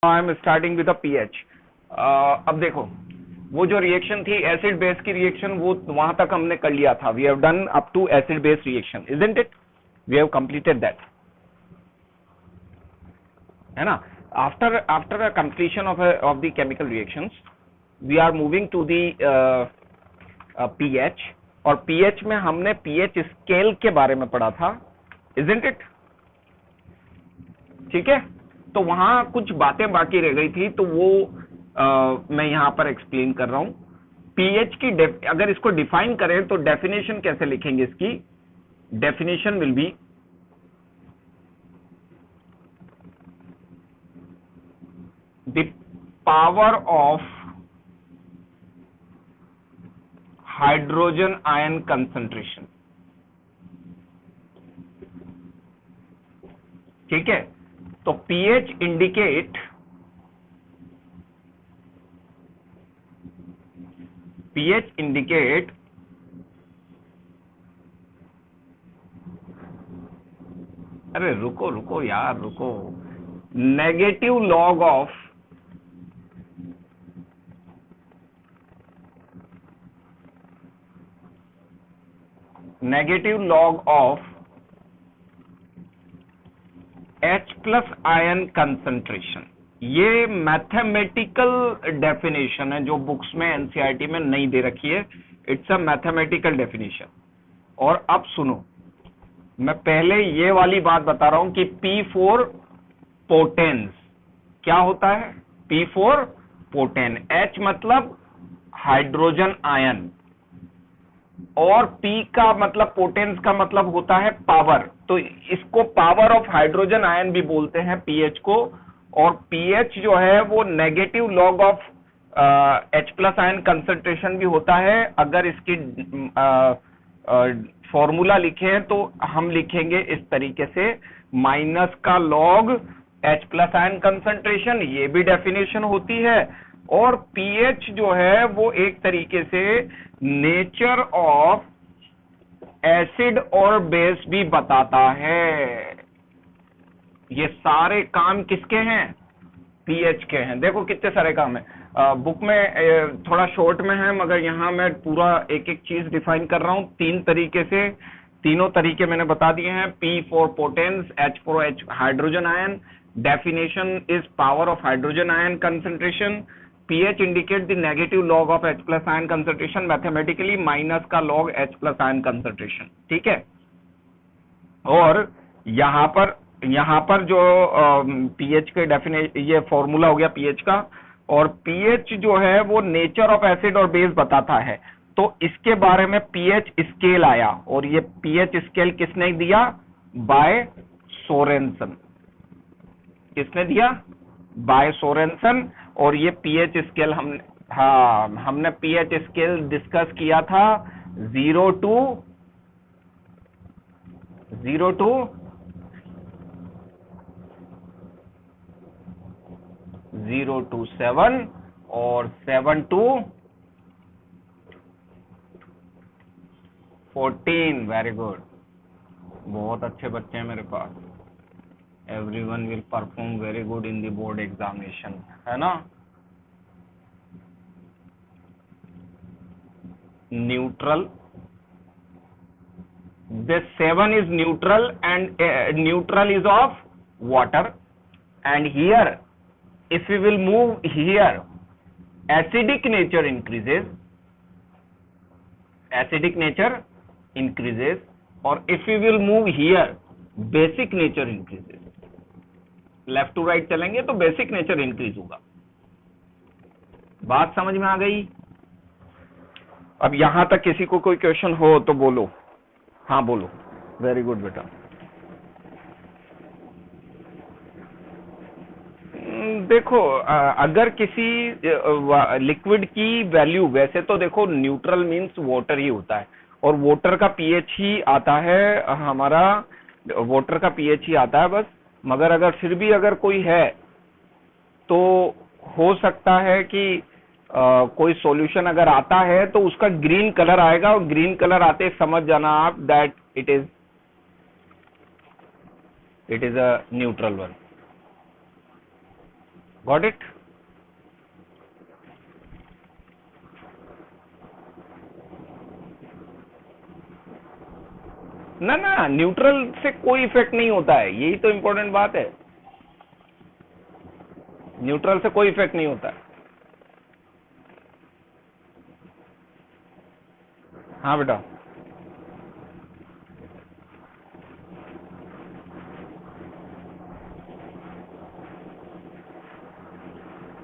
I am starting with pH. अब देखो, वो जो रिएक्शन थी एसिड बेस की रिएक्शन, वो वहां तक हमने कर लिया था। We have done up to acid base reaction, isn't it? We have completed that, है ना? After a completion of the chemical reactions, we are moving to the pH. और पीएच में हमने पीएच स्केल के बारे में पढ़ा था, इजंट इट? ठीक है, तो वहां कुछ बातें बाकी रह गई थी, तो वो मैं यहां पर एक्सप्लेन कर रहा हूं। पीएच की अगर इसको डिफाइन करें तो डेफिनेशन कैसे लिखेंगे इसकी? Definition will be the power of hydrogen ion concentration. ठीक है, तो पीएच इंडिकेट अरे रुको रुको यार, रुको। Negative log of H plus ion concentration. ये मैथमेटिकल डेफिनेशन है जो बुक्स में एनसीईआरटी में नहीं दे रखी है। It's a mathematical definition. और अब सुनो, मैं पहले ये वाली बात बता रहा हूं कि P4 पोटेंस क्या होता है? P4 पोटेन। H मतलब हाइड्रोजन आयन, और P का मतलब, पोटेंस का मतलब होता है पावर। तो इसको पावर ऑफ हाइड्रोजन आयन भी बोलते हैं पीएच को। और पीएच जो है वो negative log of H plus ion concentration भी होता है। अगर इसकी फॉर्मूला लिखें तो हम लिखेंगे इस तरीके से, माइनस का log H plus ion concentration, ये भी डेफिनेशन होती है। और पीएच जो है वो एक तरीके से नेचर ऑफ एसिड और बेस भी बताता है। ये सारे काम किसके हैं? पीएच के हैं। देखो कितने सारे काम है। बुक में थोड़ा शॉर्ट में है, मगर यहां मैं पूरा एक एक चीज डिफाइन कर रहा हूं तीन तरीके से। तीनों तरीके मैंने बता दिए हैं। P for potence, H for hydrogen ion, definition is power of hydrogen ion concentration, pH indicate the negative log of H plus ion concentration, mathematically minus का log H plus ion concentration। ठीक है, और यहां पर जो pH के definition, ये formula हो गया pH का। और pH जो है वो नेचर ऑफ एसिड और बेस बताता है। तो इसके बारे में pH स्केल आया, और ये pH स्केल किसने दिया? By Sorensen. किसने दिया? By Sorensen. और ये पीएच स्केल हमने पीएच स्केल डिस्कस किया था 0 to 7 और 7 to 14। वेरी गुड, बहुत अच्छे बच्चे हैं मेरे पास। Everyone will perform very good in the board examination, है ना? Neutral, this 7 is neutral, and neutral is of water. And here, if we will move here, acidic nature increases, or if we will move here, basic nature increases। Left to right चलेंगे तो basic nature increase होगा। बात समझ में आ गई? अब यहां तक किसी को कोई क्वेश्चन हो तो बोलो। हाँ बोलो। वेरी गुड बेटा। देखो, अगर किसी लिक्विड की वैल्यू, वैसे तो देखो न्यूट्रल मींस वाटर ही होता है, और वाटर का पीएच ही आता है हमारा, वाटर का पीएच ही आता है बस। मगर अगर फिर भी अगर कोई है तो हो सकता है कि कोई सॉल्यूशन अगर आता है तो उसका ग्रीन कलर आएगा, और ग्रीन कलर आते समझ जाना आप that it is a neutral one. Got it? ना ना, न्यूट्रल से कोई इफेक्ट नहीं होता है, यही तो इंपॉर्टेंट बात है। न्यूट्रल से कोई इफेक्ट नहीं होता है। हाँ बेटा,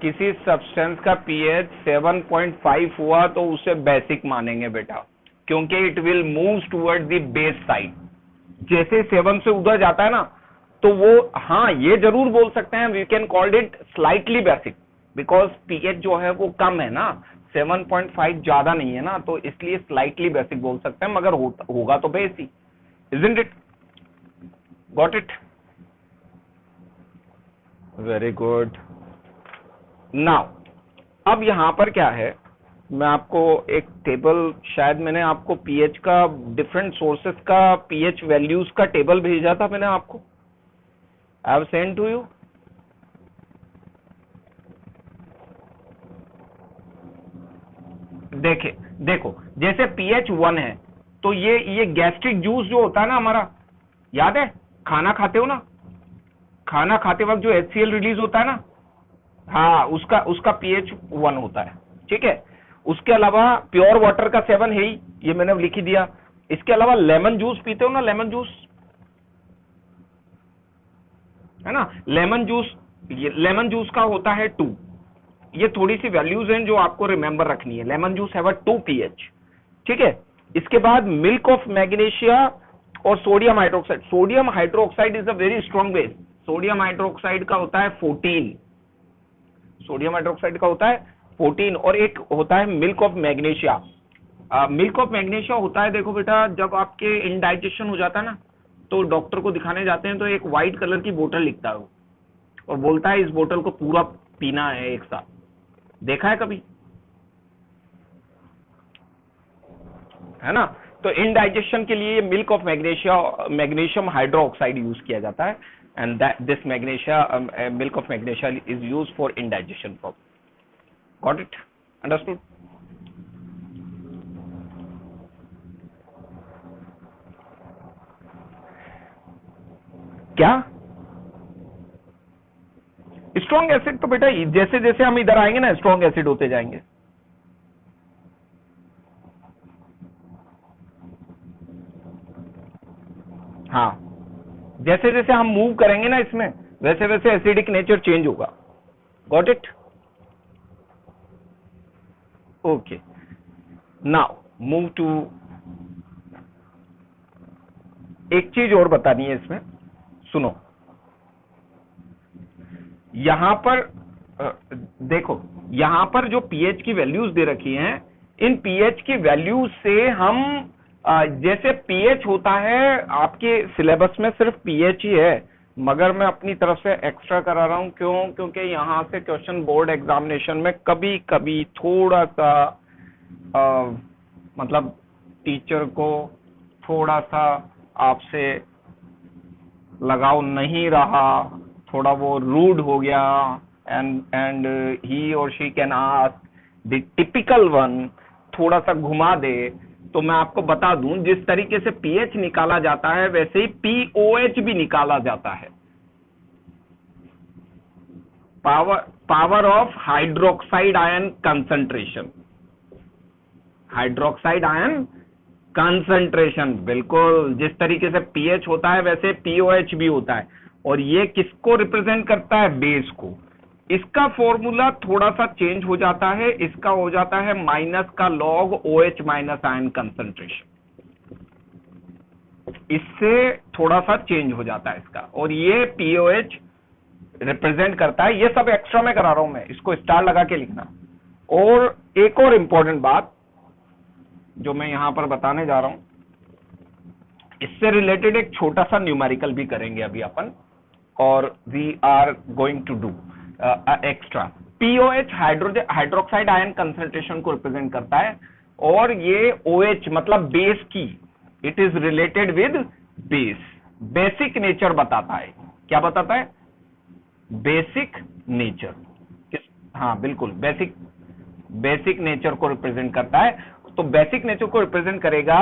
किसी सब्सटेंस का पीएच 7.5 हुआ तो उसे बेसिक मानेंगे बेटा, क्योंकि it will move toward the base side. जैसे 7 से उधर जाता है ना, तो वो, हाँ ये जरूर बोल सकते हैं, we can called it slightly basic, because pH जो है वो कम है ना, 7.5 ज्यादा नहीं है ना, तो इसलिए स्लाइटली बेसिक बोल सकते हैं, मगर होगा तो base he, isn't it? Got it? Very good. Now अब यहां पर क्या है, मैं आपको एक टेबल, शायद मैंने आपको पीएच का, डिफरेंट सोर्सेस का पीएच वैल्यूज का टेबल भेजा था मैंने आपको, I have send to you. देखो जैसे पीएच 1 है, तो ये गैस्ट्रिक जूस जो होता है ना हमारा, याद है, खाना खाते हो ना, खाना खाते वक्त जो HCl रिलीज होता है ना, हाँ उसका पीएच 1 होता है, ठीक है। उसके अलावा प्योर वाटर का 7 है ही, ये मैंने लिख ही दिया। इसके अलावा लेमन जूस पीते हो ना, लेमन जूस है ना, लेमन जूस का होता है 2। ये थोड़ी सी वैल्यूज हैं जो आपको रिमेंबर रखनी है। Lemon juice have a 2 pH, ठीक है। इसके बाद मिल्क ऑफ मैग्नीशिया और sodium hydroxide. Sodium hydroxide is a very strong base. Sodium hydroxide का होता है 14, सोडियम हाइड्रोक्साइड का होता है 14, और एक होता है milk of magnesia. Milk of magnesia होता है, देखो बेटा, जब आपके इनडाइजेशन हो जाता है ना, तो डॉक्टर को दिखाने जाते हैं तो एक व्हाइट कलर की बोतल लिखता है वो, और बोलता है इस बोतल को पूरा पीना है एक साथ। देखा है कभी? है ना? तो इनडाइजेशन के लिए milk of magnesium hydroxide use किया जाता है, and this milk of magnesia is use for indigestion problem. Got it? Understood? क्या स्ट्रॉन्ग एसिड? तो बेटा जैसे जैसे हम इधर आएंगे ना, स्ट्रॉन्ग एसिड होते जाएंगे। हाँ, जैसे जैसे हम मूव करेंगे ना इसमें, वैसे वैसे एसिडिक नेचर चेंज होगा। Got it? Okay, now move to, एक चीज और बतानी है इसमें, सुनो। यहां पर देखो, यहां पर जो पीएच की वैल्यूज दे रखी हैं, इन पीएच की वैल्यूज से हम जैसे पीएच होता है आपके सिलेबस में सिर्फ पीएच ही है, मगर मैं अपनी तरफ से एक्स्ट्रा करा रहा हूं। क्यों? क्योंकि यहां से क्वेश्चन बोर्ड एग्जामिनेशन में कभी कभी थोड़ा सा मतलब टीचर को थोड़ा सा आपसे लगाव नहीं रहा, थोड़ा वो रूड हो गया, एंड ही और she can ask the typical one, थोड़ा सा घुमा दे। तो मैं आपको बता दूं, जिस तरीके से पीएच निकाला जाता है वैसे ही पीओएच भी निकाला जाता है। Power of hydroxide ion concentration, hydroxide ion concentration, बिल्कुल जिस तरीके से पीएच होता है वैसे पीओएच भी होता है। और ये किसको रिप्रेजेंट करता है? बेस को। इसका फॉर्मूला थोड़ा सा चेंज हो जाता है, इसका हो जाता है माइनस का log OH minus ion concentration, इससे थोड़ा सा चेंज हो जाता है इसका, और ये पीओएच रिप्रेजेंट करता है। ये सब एक्स्ट्रा में करा रहा हूं मैं, इसको स्टार लगा के लिखना। और एक और इंपॉर्टेंट बात जो मैं यहां पर बताने जा रहा हूं, इससे रिलेटेड एक छोटा सा न्यूमेरिकल भी करेंगे अभी अपन, और we are going to do extra. POH hydroxide ion concentration को रिप्रेजेंट करता है, और ये OH मतलब बेस की, it is related with base, basic nature बताता है। क्या बताता है? Basic nature. हाँ बिल्कुल, बेसिक नेचर को रिप्रेजेंट करता है। तो बेसिक नेचर को रिप्रेजेंट करेगा,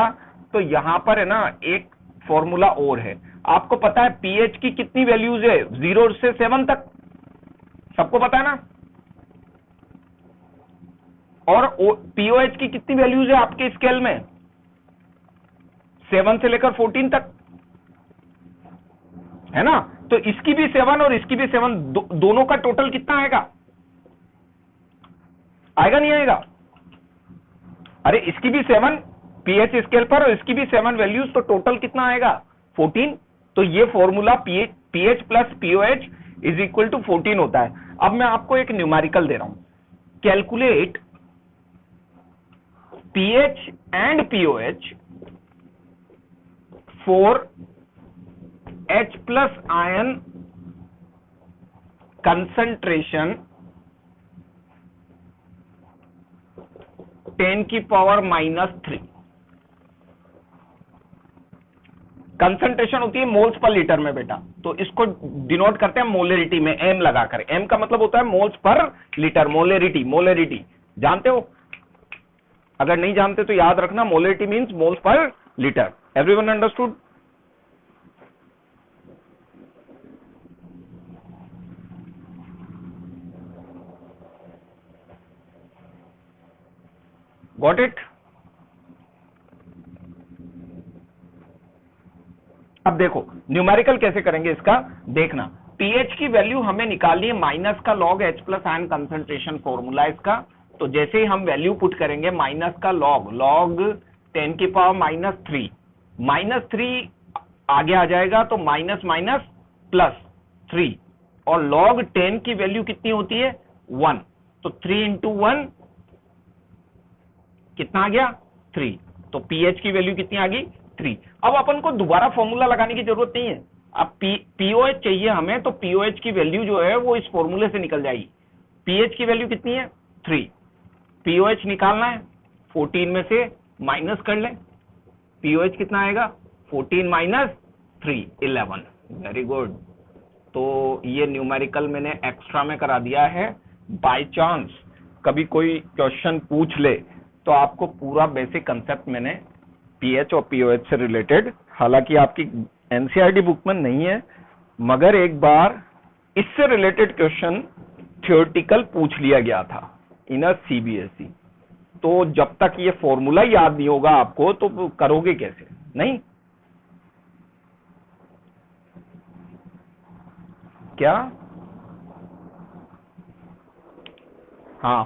तो यहां पर है ना एक फॉर्मूला और है। आपको पता है पीएच की कितनी वैल्यूज है, 0 से 7 तक, सबको पता है ना। और पीओएच की कितनी वैल्यूज है आपके स्केल में, 7 से लेकर 14 तक, है ना। तो इसकी भी 7 और इसकी भी 7, दोनों का टोटल कितना आएगा, आएगा नहीं आएगा? अरे इसकी भी 7 पीएच स्केल पर और इसकी भी 7 वैल्यूज, तो टोटल कितना आएगा, 14। तो ये formula pH plus pOH is equal to 14 होता है। अब मैं आपको एक न्यूमेरिकल दे रहा हूं, calculate pH and POH for H plus ion concentration 10 की पावर -3। कंसंट्रेशन होती है मोल्स पर लीटर में बेटा, तो इसको डिनोट करते हैं मोलरिटी में, एम लगाकर। एम का मतलब होता है मोल्स पर लीटर, मोलरिटी जानते हो? अगर नहीं जानते तो याद रखना, molarity means moles per litre. Everyone understood? Got it? अब देखो न्यूमेरिकल कैसे करेंगे इसका, देखना। पीएच की वैल्यू हमें निकालनी है, माइनस का log H plus ion concentration formula इसका। तो जैसे ही हम वैल्यू पुट करेंगे, माइनस का लॉग 10 की पावर -3, -3 आगे आ जाएगा, तो माइनस माइनस प्लस 3, और लॉग 10 की वैल्यू कितनी होती है, 1। तो 3 इंटू 1 कितना आ गया, 3। तो पीएच की वैल्यू कितनी आ गई, 3। अब अपन को दोबारा फॉर्मूला लगाने की जरूरत नहीं है। अब पीओएच चाहिए हमें, तो पीओएच की वैल्यू जो है वो इस फॉर्मूले से निकल जाएगी। पीएच की वैल्यू कितनी है, 3। पीओएच निकालना है, 14 में से माइनस कर लें, पीओएच कितना आएगा, 14 माइनस 3, 11। Very good. तो ये न्यूमेरिकल मैंने एक्स्ट्रा में करा दिया है। बाय चांस कभी कोई क्वेश्चन पूछ ले तो आपको पूरा बेसिक कंसेप्ट मैंने पीएच और पीओएच से रिलेटेड, हालांकि आपकी एनसीईआरटी बुक में नहीं है, मगर एक बार इससे रिलेटेड क्वेश्चन थ्योरेटिकल पूछ लिया गया था इन अ सीबीएसई। तो जब तक ये फॉर्मूला याद नहीं होगा आपको तो करोगे कैसे, नहीं? क्या? हाँ,